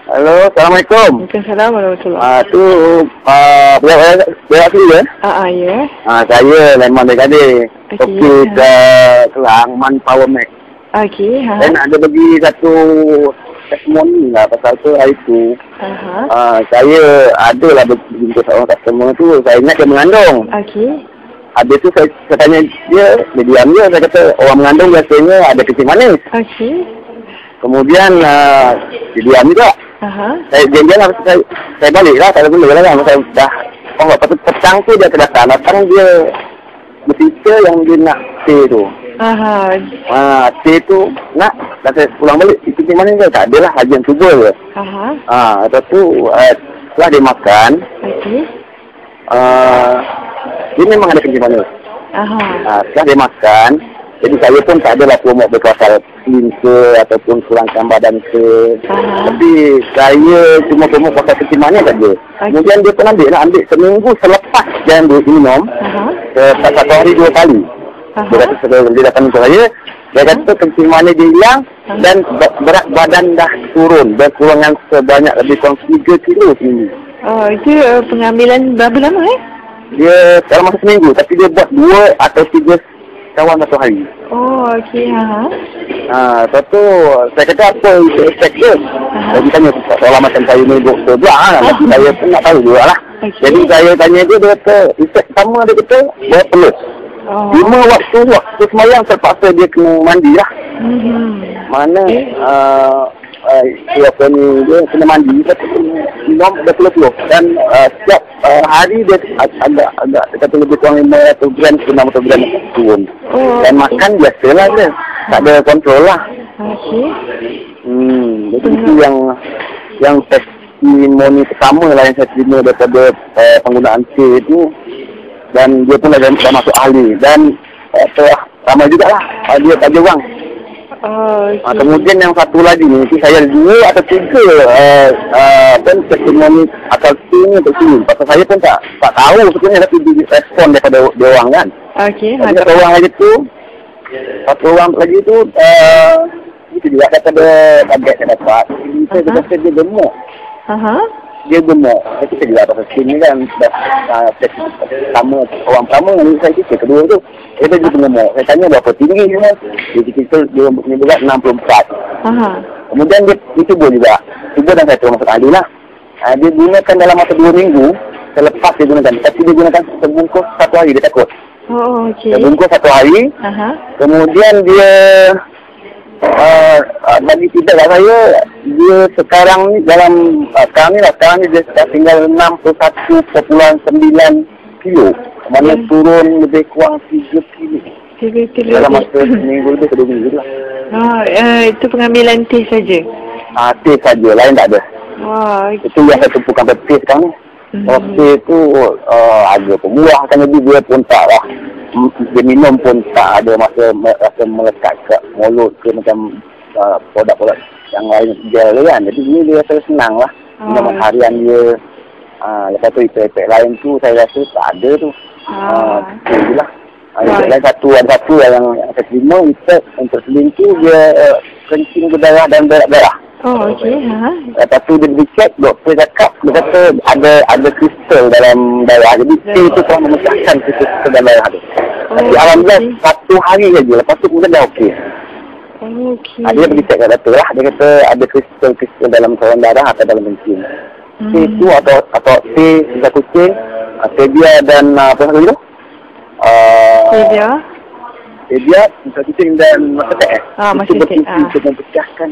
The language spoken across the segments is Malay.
Halo, Assalamualaikum. Waalaikumsalam warahmatullahi. Tu, berak sini ya? Ya. Saya Lemon Dekade. Okey, ke Kelang Manpower Max. Okey, Saya nak ada bagi satu testimoni lah pasal tu hari tu. Saya adalah berjumpa seorang customer tu, saya ingat dia mengandung. Okey. Habis tu saya tanya dia diam je. Saya kata orang mengandung biasanya ada kencing manis. Okey. Kemudian dia diam juga. Saya jangan saya balik lah, tak ada benda lah kan. Saya dah lepas tu petang tu dia datang dia bercerita yang dia nak stay tu. Stay tu nak, dah saya pulang balik, kencing manis ke? Tak adalah, hajian cuba je. Lepas tu setelah dia makan, dia memang ada kencing manis. Setelah dia makan, jadi saya pun tak adalah promote berkasar slim ke ataupun kurangkan badan ke. Tapi saya cuma promote pasal kencing manis saja. Kemudian dia pun ambil seminggu selepas dia ambil minum, satu hari 2 kali. Dia datang untuk saya, dia kata kencing manis dia hilang dan berat badan dah turun. Berkurangan sebanyak lebih kurang 3 kilo seminggu. Itu pengambilan berapa lama Dia dalam masa seminggu, tapi dia buat 2 atau 3 kawan satu hari. Okey. Lepas tu saya kata apa efek dia? Jadi tanya soalan macam saya ni doktor pula tapi saya pun nak tahu juga lah. Jadi saya tanya dia kata efek pertama dia kata buat pelus. 5 waktu semayang terpaksa dia kena mandi lah. Mana dia kena mandi, minum berpeluh-peluh. Dan setiap hari dia agak kata lebih kurang 500 gram ke 600 gram turun. Dan makan biasalah dia, tak ada kontrol lah. Jadi itu yang testimoni pertama lah yang saya terima daripada penggunaan C itu. Dan dia pun dah masuk ahli. Dan ramai juga lah dia tak ada wang. Kemudian yang satu lagi ni, saya ada 2 atau 3 testimoni asal sini untuk sini. Pasal saya pun tak tahu sebenarnya, tapi respon daripada dia orang kan. Satu orang lagi tu itu juga kata dia target saya dapat. Saya kata dia gemuk. Dia gemuk. Saya kata juga pasal sini kan pertama, orang pertama yang saya kata kedua tu dia gemuk. Saya tanya berapa tinggi dia. Dia kata dia punya berat 64. Kemudian dia cuba juga. Cuba dan saya terus masuk ahli lah. Dia gunakan dalam masa 2 minggu. Selepas dia gunakan, tapi dia gunakan sebungkus 1 hari, dia takut. Sebungkus 1 hari. Kemudian dia bagi feedback kat saya, dia sekarang ni sekarang ni dia dah tinggal 61.9 kilo. Mana turun lebih kurang 3 kilo. Dalam masa seminggu lebih ke 2 minggu lah. Itu pengambilan teh saja? Teh saja, lain tak ada. Itu yang saya tumpukan pada teh sekarang ni. Kalau teh tu ada pembuah kan, jadi dia pun tak lah. Dia minum pun tak ada rasa melekat ke mulut ke macam produk-produk yang lain dia kan. Jadi ni dia rasa senang lah. Minum harian dia. Lepas tu efek lain tu saya rasa tak ada tu. Itulah. Ada satu yang saya terima, efek untuk seling tu dia kencing berdarah dan berak-berak. Lepas tu dia dicek, doktor cakap, dia kata ada kristal dalam darah. Jadi itu telah memecahkan kristal dalam darah tu. Tapi alhamdulillah 1 hari saja, lepas tu kemudian dah okey. Dia pergi cek kat doktor lah, dia kata ada kristal dalam saluran darah atau dalam kencing. C tu atau C sisa kucing, stevia dan apa lagi tu? Stevia, sisa kucing dan masetek. Masetek. Itu memecahkan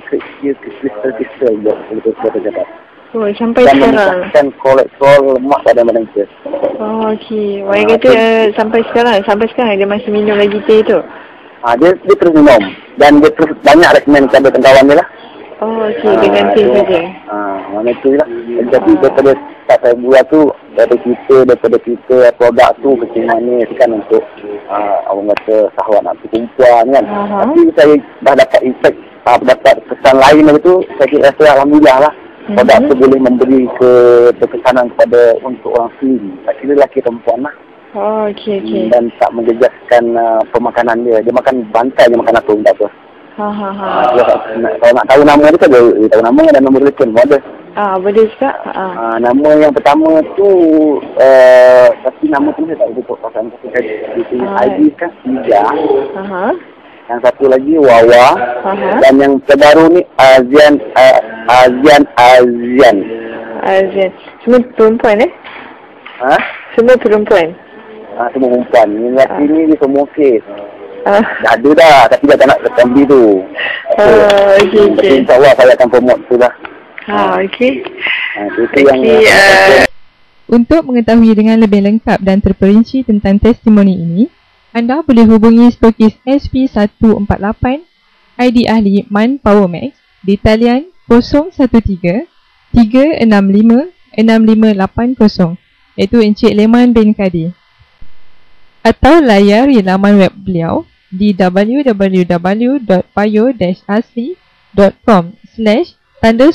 kristal-kristal yang betul-betul dapat. Sampai dan sekarang. Dan memecahkan kolesterol lemak pada badan kita. Wah kata sampai sekarang dia masih minum lagi teh tu? Dia terus minum. Dan dia terus banyak rekomen kepada kawan dia lah. Dengan teh saja. Mana tu lah. Jadi daripada tak saya buat tu, daripada kita produk tu kencing manis kan untuk orang kata sahabat nak perempuan kan. Tapi saya dah dapat efek, dapat kesan lain lagi tu, saya rasa alhamdulillah lah. Produk tu boleh memberi kekesanan kepada untuk orang sendiri. Tak kira lelaki perempuan lah. Okey. Dan tak menjejaskan pemakanan dia. Dia makan bantai je, makan apa pun tak apa. Kalau nak tahu nama dia kan dia tahu nama dan nombor telefon pun ada. Boleh juga. Nama yang pertama tu tapi nama tu saya tak betul pasal ID kan Ija. Yang satu lagi Wawa. Dan yang terbaru ni Azian. Semua perempuan Semua perempuan. Semua perempuan. Yang lelaki ni dia semua okey. Dah ada dah, tapi dah tak nak kembali tu. Okey. InsyaAllah saya akan promote tu lah. Okey. Itu yang Untuk mengetahui dengan lebih lengkap dan terperinci tentang testimoni ini, anda boleh hubungi stokis SP148 ID ahli MAN Power Max di talian 013-365-6580 iaitu Encik Leman bin Kadi, atau layari laman web beliau di www.payo-asli.com/tanda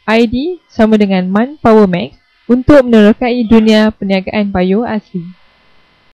ID sama dengan MAN Power Max untuk menerokai dunia perniagaan Payo Asli.